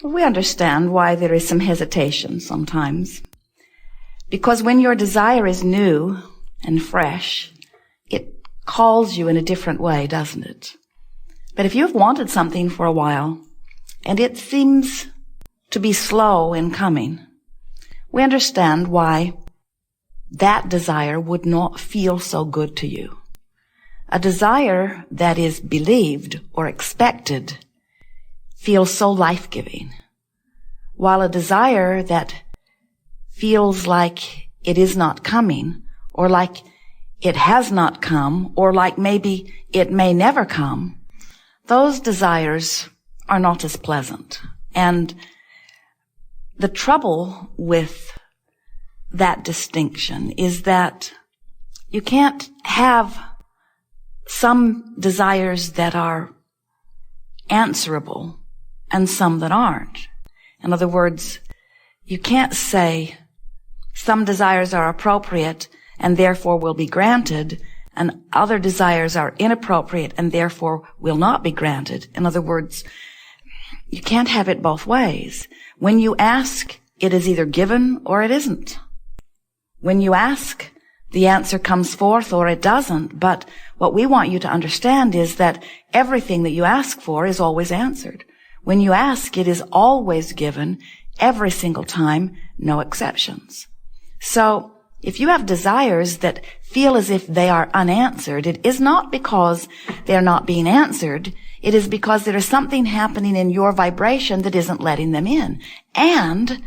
We understand why there is some hesitation sometimes. Because when your desire is new and fresh, it calls you in a different way, doesn't it? But if you've wanted something for a while, and it seems to be slow in coming, we understand why that desire would not feel so good to you. A desire that is believed or expected feels so life-giving, while a desire that feels like it is not coming, or like it has not come, or like maybe it may never come, those desires are not as pleasant. And the trouble with that distinction is that you can't have some desires that are answerable and some that aren't. In other words, you can't say some desires are appropriate and therefore will be granted, and other desires are inappropriate and therefore will not be granted. In other words, you can't have it both ways. When you ask, it is either given or it isn't. When you ask, the answer comes forth or it doesn't. But what we want you to understand is that everything that you ask for is always answered. When you ask, it is always given, every single time, no exceptions. So, if you have desires that feel as if they are unanswered, it is not because they're not being answered. It is because there is something happening in your vibration that isn't letting them in. And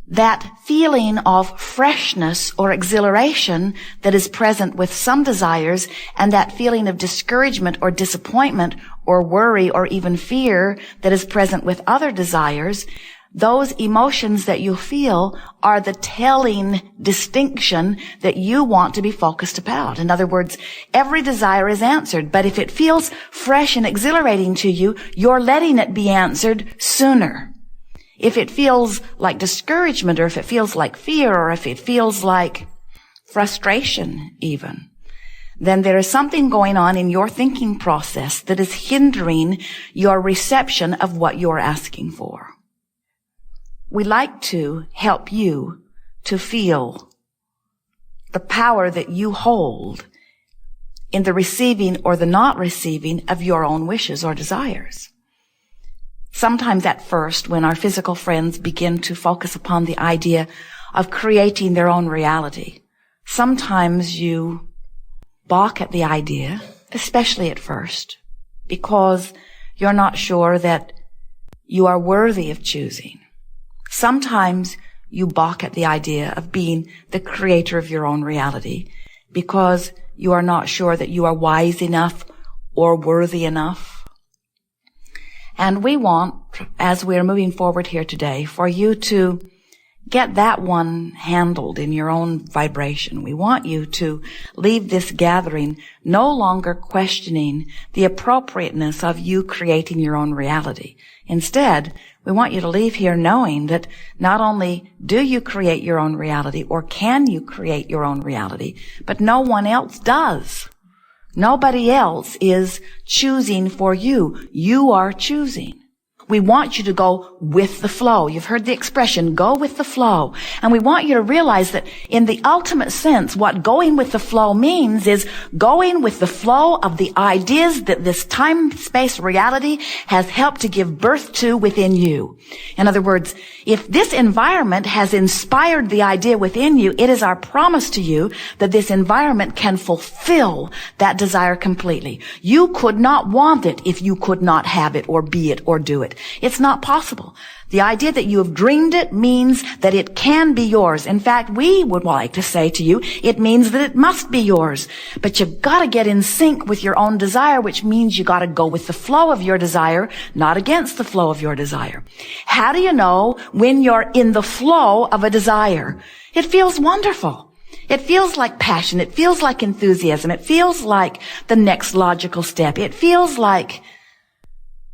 that feeling of freshness or exhilaration that is present with some desires, and that feeling of discouragement or disappointment or worry or even fear that is present with other desires, those emotions that you feel are the telling distinction that you want to be focused about. In other words, every desire is answered, but if it feels fresh and exhilarating to you, you're letting it be answered sooner. If it feels like discouragement, or if it feels like fear, or if it feels like frustration even, then there is something going on in your thinking process that is hindering your reception of what you're asking for. We like to help you to feel the power that you hold in the receiving or the not receiving of your own wishes or desires. Sometimes at first, when our physical friends begin to focus upon the idea of creating their own reality, sometimes you balk at the idea, especially at first, because you're not sure that you are worthy of choosing. Sometimes you balk at the idea of being the creator of your own reality because you are not sure that you are wise enough or worthy enough. And we want, as we're moving forward here today, for you to get that one handled in your own vibration. We want you to leave this gathering no longer questioning the appropriateness of you creating your own reality. Instead, we want you to leave here knowing that not only do you create your own reality, or can you create your own reality, but no one else does. Nobody else is choosing for you. You are choosing. We want you to go with the flow. You've heard the expression, go with the flow. And we want you to realize that in the ultimate sense, what going with the flow means is going with the flow of the ideas that this time-space reality has helped to give birth to within you. In other words, if this environment has inspired the idea within you, it is our promise to you that this environment can fulfill that desire completely. You could not want it if you could not have it or be it or do it. It's not possible. The idea that you have dreamed it means that it can be yours. In fact, we would like to say to you, it means that it must be yours. But you've got to get in sync with your own desire, which means you got to go with the flow of your desire, not against the flow of your desire. How do you know when you're in the flow of a desire? It feels wonderful. It feels like passion. It feels like enthusiasm. It feels like the next logical step. It feels like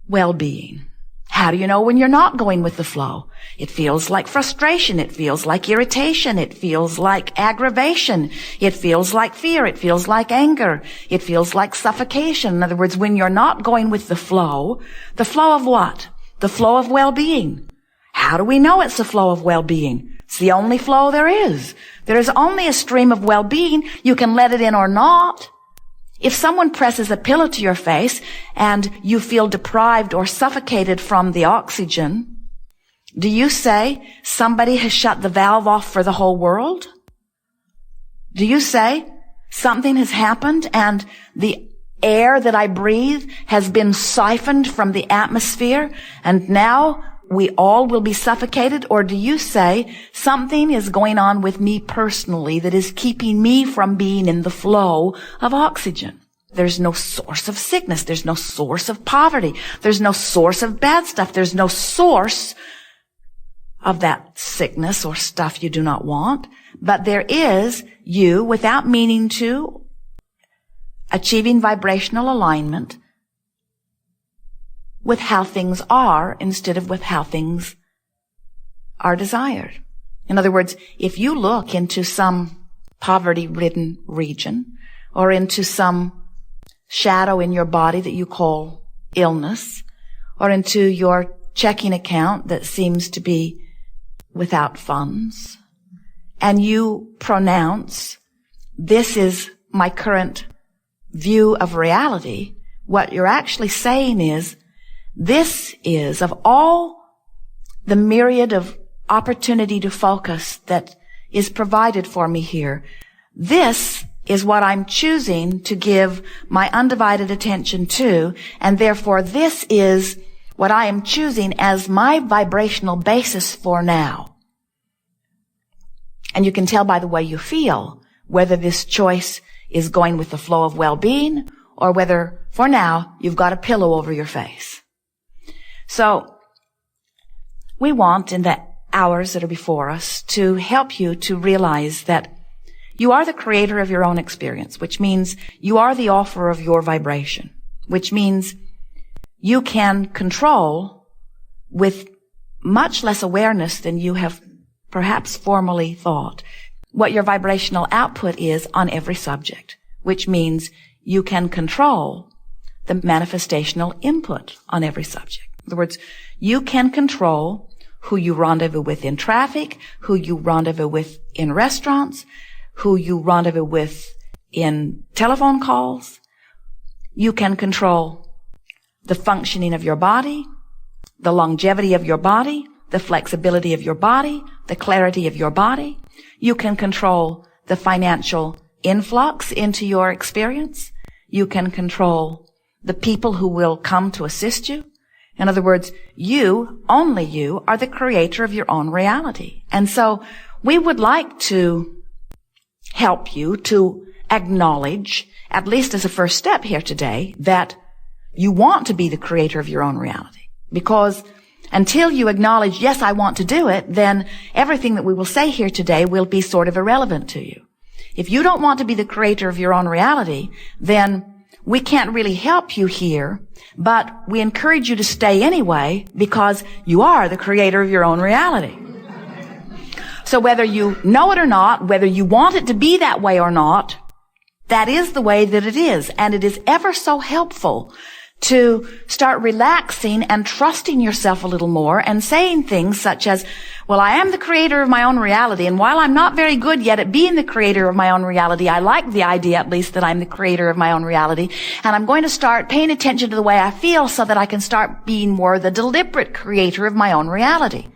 well-being. How do you know when you're not going with the flow? It feels like frustration. It feels like irritation. It feels like aggravation. It feels like fear. It feels like anger. It feels like suffocation. In other words, when you're not going with the flow of what? the flow of well-being. How do we know it's the flow of well-being? It's the only flow there is. There is only a stream of well-being. You can let it in or not. If someone presses a pillow to your face and you feel deprived or suffocated from the oxygen, do you say somebody has shut the valve off for the whole world? Do you say something has happened and the air that I breathe has been siphoned from the atmosphere and now we all will be suffocated? Or do you say something is going on with me personally that is keeping me from being in the flow of oxygen? There's no source of sickness. There's no source of poverty. There's no source of bad stuff. There's no source of that sickness or stuff you do not want. But there is you, without meaning to, achieving vibrational alignment with how things are instead of with how things are desired. In other words, if you look into some poverty-ridden region or into some shadow in your body that you call illness or into your checking account that seems to be without funds, and you pronounce, this is my current view of reality, what you're actually saying is, this is, of all the myriad of opportunity to focus that is provided for me here, this is what I'm choosing to give my undivided attention to, and therefore this is what I am choosing as my vibrational basis for now. And you can tell by the way you feel whether this choice is going with the flow of well-being or whether, for now, you've got a pillow over your face. So, we want, in the hours that are before us, to help you to realize that you are the creator of your own experience, which means you are the author of your vibration, which means you can control with much less awareness than you have perhaps formerly thought what your vibrational output is on every subject, which means you can control the manifestational input on every subject. In other words, you can control who you rendezvous with in traffic, who you rendezvous with in restaurants, who you rendezvous with in telephone calls. You can control the functioning of your body, the longevity of your body, the flexibility of your body, the clarity of your body. You can control the financial influx into your experience. You can control the people who will come to assist you. In other words, you, only you, are the creator of your own reality. And so we would like to help you to acknowledge, at least as a first step here today, that you want to be the creator of your own reality. Because until you acknowledge, yes, I want to do it, then everything that we will say here today will be sort of irrelevant to you. If you don't want to be the creator of your own reality, then we can't really help you here, but we encourage you to stay anyway because you are the creator of your own reality. So whether you know it or not, whether you want it to be that way or not, that is the way that it is. And it is ever so helpful to start relaxing and trusting yourself a little more and saying things such as, well, I am the creator of my own reality, and while I'm not very good yet at being the creator of my own reality, I like the idea at least that I'm the creator of my own reality, and I'm going to start paying attention to the way I feel so that I can start being more the deliberate creator of my own reality.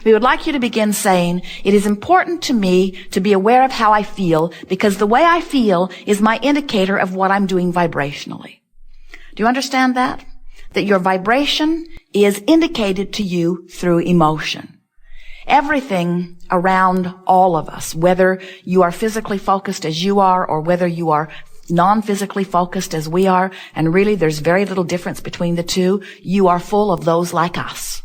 We would like you to begin saying, it is important to me to be aware of how I feel because the way I feel is my indicator of what I'm doing vibrationally. Do you understand that? That your vibration is indicated to you through emotion. Everything around all of us, whether you are physically focused as you are or whether you are non-physically focused as we are, and really there's very little difference between the two, you are full of those like us.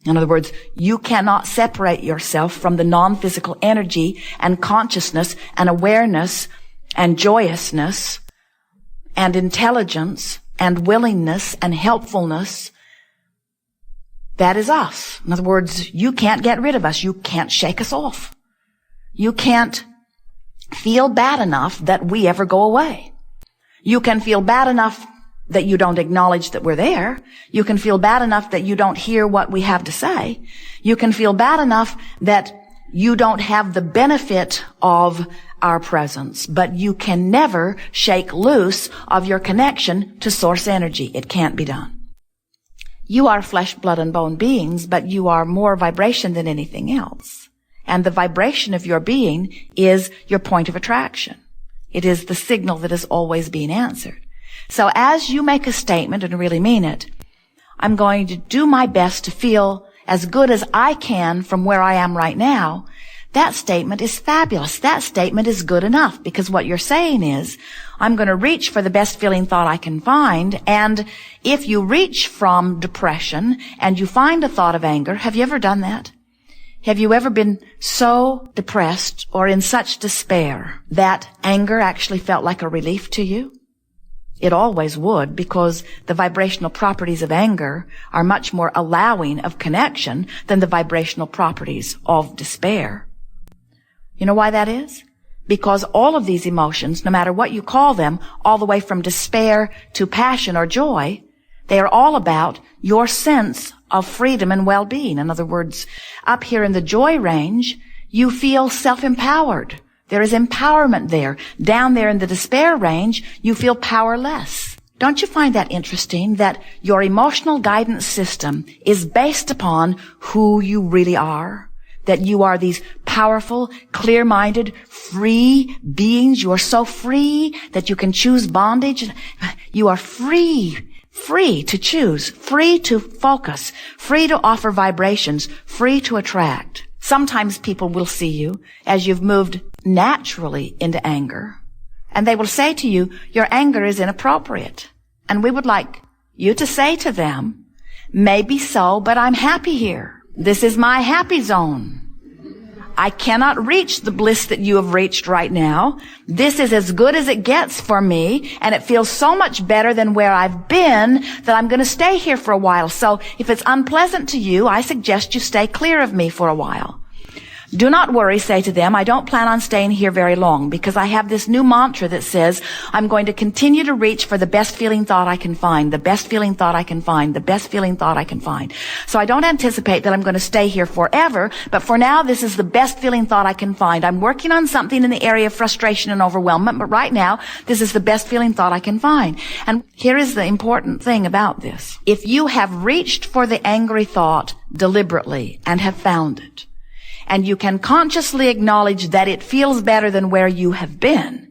In other words, you cannot separate yourself from the non-physical energy and consciousness and awareness and joyousness and intelligence and willingness and helpfulness. That is us. In other words, you can't get rid of us. You can't shake us off. You can't feel bad enough that we ever go away. You can feel bad enough that you don't acknowledge that we're there. You can feel bad enough that you don't hear what we have to say. You can feel bad enough that you don't have the benefit of our presence, but you can never shake loose of your connection to source energy. It can't be done. You are flesh, blood, and bone beings, but you are more vibration than anything else. And the vibration of your being is your point of attraction. It is the signal that is always being answered. So as you make a statement and really mean it, I'm going to do my best to feel as good as I can from where I am right now. That statement is fabulous. That statement is good enough, because what you're saying is, I'm going to reach for the best feeling thought I can find. And if you reach from depression and you find a thought of anger, have you ever done that? Have you ever been so depressed or in such despair that anger actually felt like a relief to you? It always would, because the vibrational properties of anger are much more allowing of connection than the vibrational properties of despair. You know why that is? Because all of these emotions, no matter what you call them, all the way from despair to passion or joy, they are all about your sense of freedom and well-being. In other words, up here in the joy range, you feel self-empowered. There is empowerment there. Down there in the despair range, you feel powerless. Don't you find that interesting, that your emotional guidance system is based upon who you really are? That you are these powerful, clear-minded, free beings. You are so free that you can choose bondage. You are free to choose, free to focus, free to offer vibrations, free to attract. Sometimes people will see you as you've moved naturally into anger, and they will say to you, your anger is inappropriate. And we would like you to say to them, maybe so, but I'm happy here. This is my happy zone. I cannot reach the bliss that you have reached right now. This is as good as it gets for me, and it feels so much better than where I've been that I'm going to stay here for a while. So if it's unpleasant to you, I suggest you stay clear of me for a while. Do not worry, say to them, I don't plan on staying here very long, because I have this new mantra that says I'm going to continue to reach for the best feeling thought I can find, the best feeling thought I can find, the best feeling thought I can find. So I don't anticipate that I'm going to stay here forever, but for now this is the best feeling thought I can find. I'm working on something in the area of frustration and overwhelmment, but right now this is the best feeling thought I can find. And here is the important thing about this. If you have reached for the angry thought deliberately and have found it, and you can consciously acknowledge that it feels better than where you have been,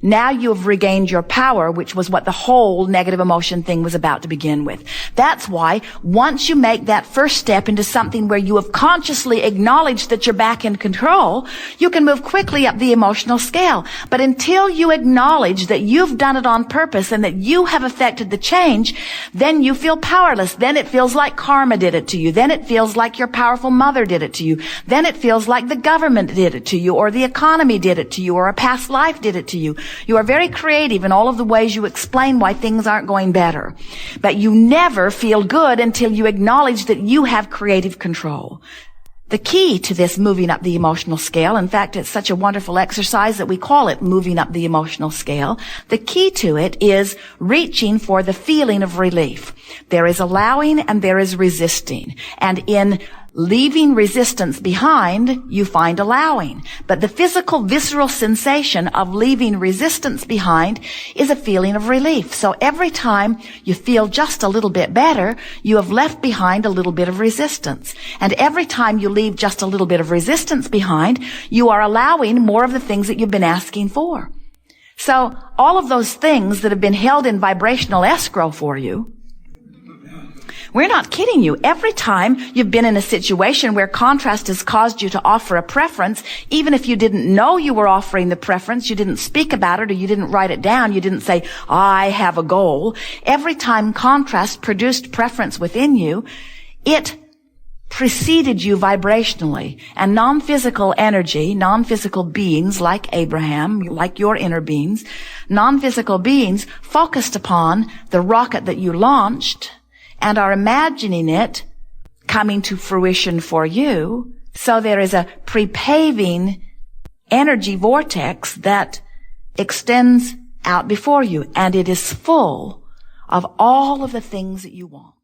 now you have regained your power, which was what the whole negative emotion thing was about to begin with. That's why once you make that first step into something where you have consciously acknowledged that you're back in control, you can move quickly up the emotional scale. But until you acknowledge that you've done it on purpose and that you have affected the change, then you feel powerless. Then it feels like karma did it to you. Then it feels like your powerful mother did it to you. Then it feels like the government did it to you, or the economy did it to you, or a past life did it to you. You are very creative in all of the ways you explain why things aren't going better. But you never feel good until you acknowledge that you have creative control. The key to this moving up the emotional scale, in fact, it's such a wonderful exercise that we call it moving up the emotional scale. The key to it is reaching for the feeling of relief. There is allowing and there is resisting. And in leaving resistance behind, you find allowing. But the physical, visceral sensation of leaving resistance behind is a feeling of relief. So every time you feel just a little bit better, you have left behind a little bit of resistance. And every time you leave just a little bit of resistance behind, you are allowing more of the things that you've been asking for. So all of those things that have been held in vibrational escrow for you, we're not kidding you. Every time you've been in a situation where contrast has caused you to offer a preference, even if you didn't know you were offering the preference, you didn't speak about it, or you didn't write it down, you didn't say, I have a goal. Every time contrast produced preference within you, it preceded you vibrationally. And non-physical energy, non-physical beings like Abraham, like your inner beings, non-physical beings focused upon the rocket that you launched and are imagining it coming to fruition for you. So there is a pre-paving energy vortex that extends out before you, and it is full of all of the things that you want.